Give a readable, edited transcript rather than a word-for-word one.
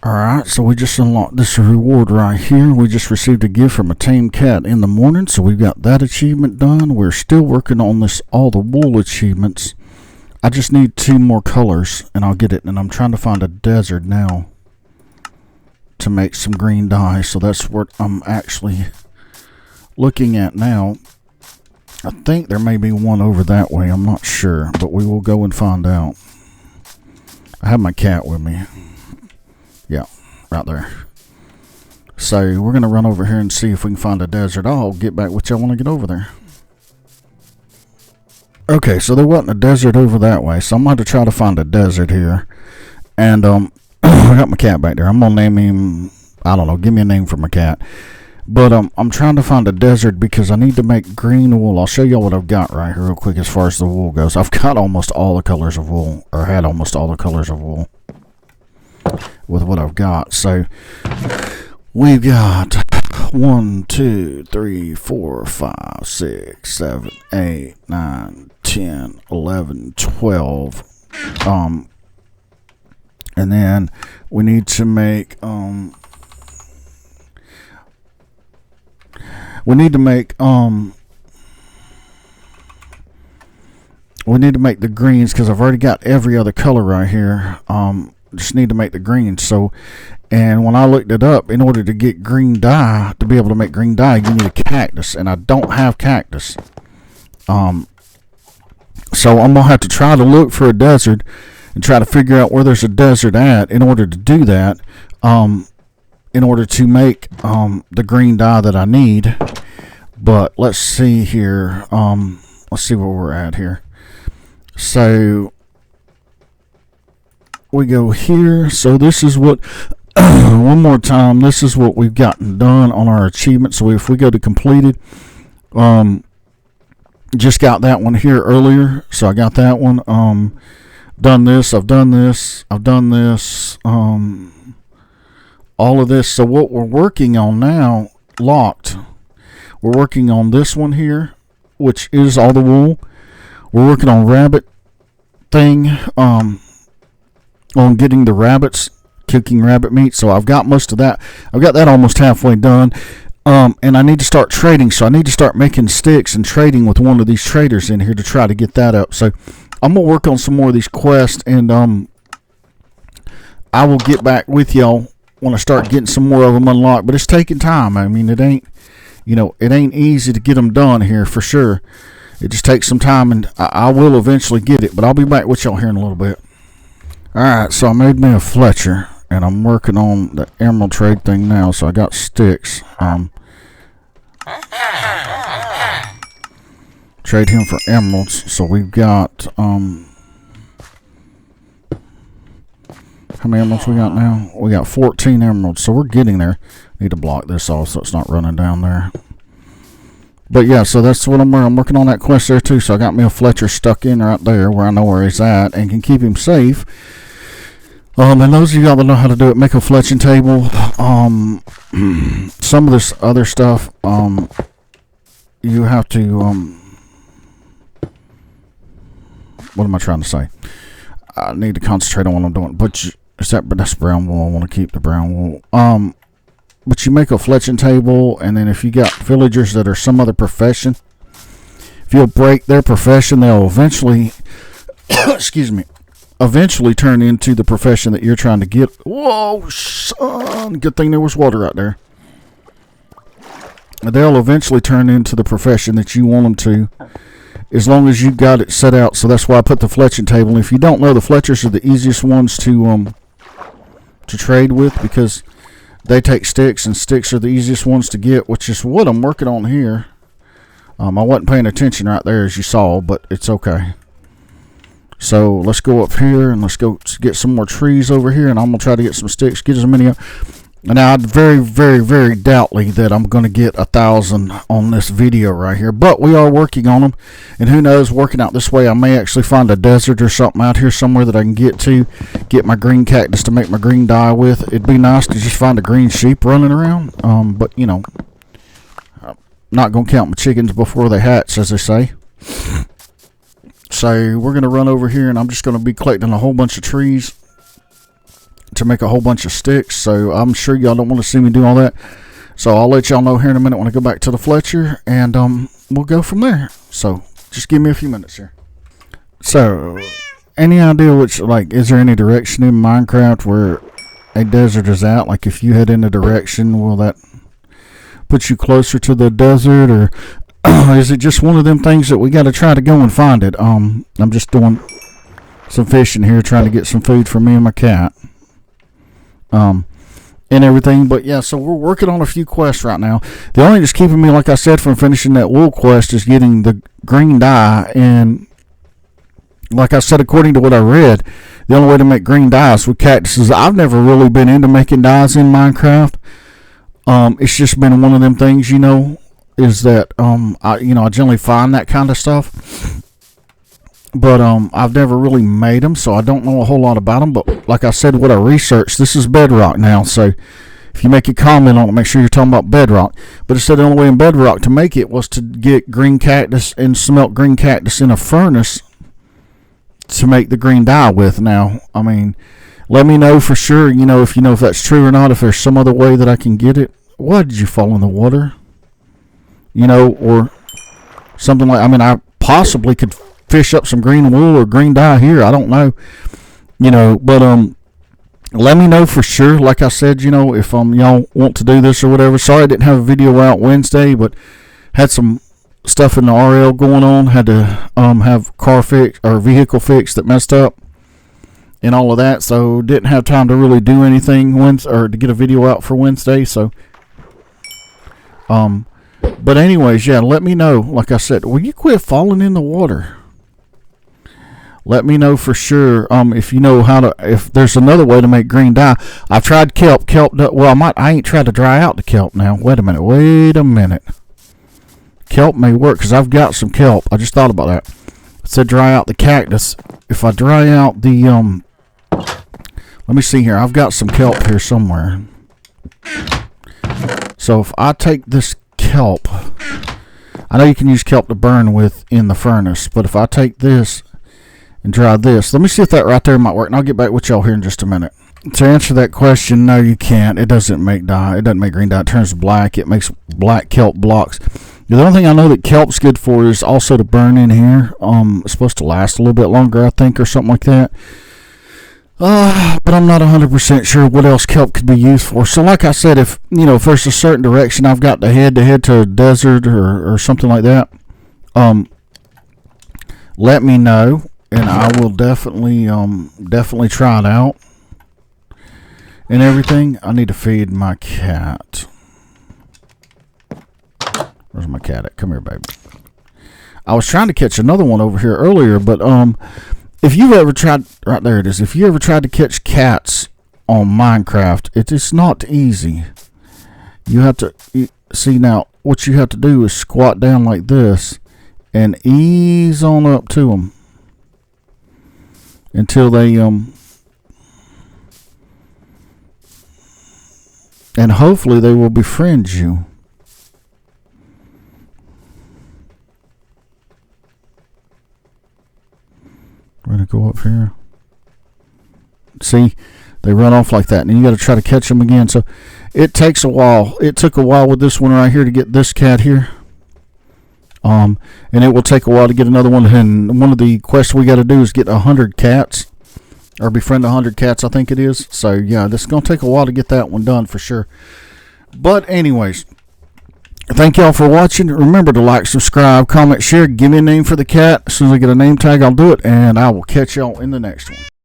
Alright, so we just unlocked this reward right here. We just received a gift from a tame cat in the morning, so we've got that achievement done. We're still working on this all the wool achievements. I just need 2 more colors and I'll get it, and I'm trying to find a desert now to make some green dye, so that's what I'm actually looking at now. I think there may be one over that way, I'm not sure, but we will go and find out. I have my cat with me. Yeah, right there. So we're going to run over here and see if we can find a desert. I'll get back with you. I want to get over there. Okay, so there wasn't a desert over that way, so I'm going to have to try to find a desert here. And I got my cat back there. I'm going to name him, I don't know, give me a name for my cat. But I'm trying to find a desert because I need to make green wool. I'll show you what I've got right here real quick as far as the wool goes. I've got almost all the colors of wool, or had almost all the colors of wool with what I've got. So we've got 1, 2, 3, 4, 5, 6, 7, 8, 9, 10, 11, 12. And then we need to make we need to make the greens, because I've already got every other color right here. Just need to make the greens. So, and when I looked it up, in order to get green dye, to be able to make green dye, you need a cactus, and I don't have cactus. So I'm gonna have to try to look for a desert and try to figure out where there's a desert at in order to do that. In order to make the green dye that I need. But let's see here. Let's see where we're at here. So we go here. So this is what one more time, this is what we've gotten done on our achievement. So if we go to completed, just got that one here earlier. So I got that one. Done this, I've done this, I've done this, all of this. So what we're working on now, locked, we're working on this one here, which is all the wool. We're working on rabbit thing, on getting the rabbits, cooking rabbit meat. So I've got most of that. I've got that almost halfway done. And I need to start trading. So I need to start making sticks and trading with one of these traders in here to try to get that up. So I'm going to work on some more of these quests, and I will get back with y'all when I start getting some more of them unlocked. But it's taking time. I mean, it ain't easy to get them done here for sure. It just takes some time, and I will eventually get it. But I'll be back with y'all here in a little bit. Alright, so I made me a Fletcher, and I'm working on the emerald trade thing now. So I got sticks. Trade him for emeralds. So we've got how many emeralds we got now? We got 14 emeralds, so we're getting there. Need to block this off so it's not running down there. But yeah, so that's what I'm working on that quest there too. So I got me a Fletcher stuck in right there where I know where he's at and can keep him safe. And those of y'all that know how to do it, make a fletching table. Some of this other stuff, you have to what am I trying to say? I need to concentrate on what I'm doing. But that's brown wool. I want to keep the brown wool. But you make a fletching table, and then if you got villagers that are some other profession, if you'll break their profession, they'll eventually, excuse me, eventually turn into the profession that you're trying to get. Whoa, son! Good thing there was water right there. They'll eventually turn into the profession that you want them to, as long as you've got it set out. So that's why I put the fletching table. And if you don't know, the Fletchers are the easiest ones to trade with, because they take sticks, and sticks are the easiest ones to get, which is what I'm working on here. I wasn't paying attention right there, as you saw, but it's okay. So let's go up here and let's go get some more trees over here, and I'm going to try to get some sticks, get as many. Now, I very, very, very doubtly that I'm going to get 1,000 on this video right here, but we are working on them, and who knows, working out this way, I may actually find a desert or something out here somewhere that I can get my green cactus to make my green dye with. It'd be nice to just find a green sheep running around, but, you know, I'm not going to count my chickens before they hatch, as they say. So we're going to run over here, and I'm just going to be collecting a whole bunch of trees to make a whole bunch of sticks. So I'm sure y'all don't want to see me do all that. So I'll let y'all know here in a minute when I go back to the Fletcher, and we'll go from there. So just give me a few minutes here. So, any idea which, like, is there any direction in Minecraft where a desert is at? Like, if you head in a direction, will that put you closer to the desert, or is it just one of them things that we got to try to go and find it? I'm just doing some fishing here, trying to get some food for me and my cat, and everything. But yeah, so we're working on a few quests right now. The only thing that's keeping me, like I said, from finishing that wool quest is getting the green dye. And like I said, according to what I read, the only way to make green dyes with cactuses, I've never really been into making dyes in Minecraft. It's just been one of them things, you know, is that I generally find that kind of stuff, but I've never really made them, so I don't know a whole lot about them. But like I said, what I researched, this is bedrock now, so if you make a comment on it, make sure you're talking about bedrock. But it said the only way in bedrock to make it was to get green cactus and smelt green cactus in a furnace to make the green dye with. Now, I mean, let me know for sure, you know, if that's true or not, if there's some other way that I can get it. Why did you fall in the water? You know, or something like, I mean, I possibly could fish up some green wool or green dye here. I don't know, you know, but let me know for sure. Like I said, you know, if y'all want to do this or whatever. Sorry I didn't have a video out Wednesday, but had some stuff in the RL going on. Had to have car fix or vehicle fix that messed up and all of that, so didn't have time to really do anything Wednesday, or to get a video out for Wednesday. So but anyways, yeah, let me know. Like I said, will you quit falling in the water? Let me know for sure if you know how to, if there's another way to make green dye. I've tried kelp. Well, I ain't tried to dry out the kelp now. Wait a minute. Kelp may work, because I've got some kelp. I just thought about that. It said dry out the cactus. If I dry out the let me see here. I've got some kelp here somewhere. So if I take this kelp, I know you can use kelp to burn with in the furnace, but if I take this and dry this, let me see if that right there might work, and I'll get back with y'all here in just a minute. To answer that question, no, you can't. It doesn't make dye. It doesn't make green dye. It turns black. It makes black kelp blocks. The only thing I know that kelp's good for is also to burn in here. It's supposed to last a little bit longer, I think, or something like that. But I'm not 100% sure what else kelp could be used for. So like I said, if there's a certain direction I've got to head to a desert or something like that, let me know, and I will definitely try it out and everything. I need to feed my cat. Where's my cat at? Come here, baby. I was trying to catch another one over here earlier, but if you've ever tried, right there it is. If you ever tried to catch cats on Minecraft, it is not easy. You have to see, now what you have to do is squat down like this and ease on up to them until they and hopefully they will befriend you. We're going to go up here. See, they run off like that, and then you got to try to catch them again. So it takes a while. It took a while with this one right here to get this cat here. And it will take a while to get another one. And one of the quests we got to do is get 100 cats, or befriend 100 cats, I think it is. So yeah, this is going to take a while to get that one done for sure. But anyways, thank y'all for watching. Remember to like, subscribe, comment, share. Give me a name for the cat. As soon as I get a name tag, I'll do it, and I will catch y'all in the next one.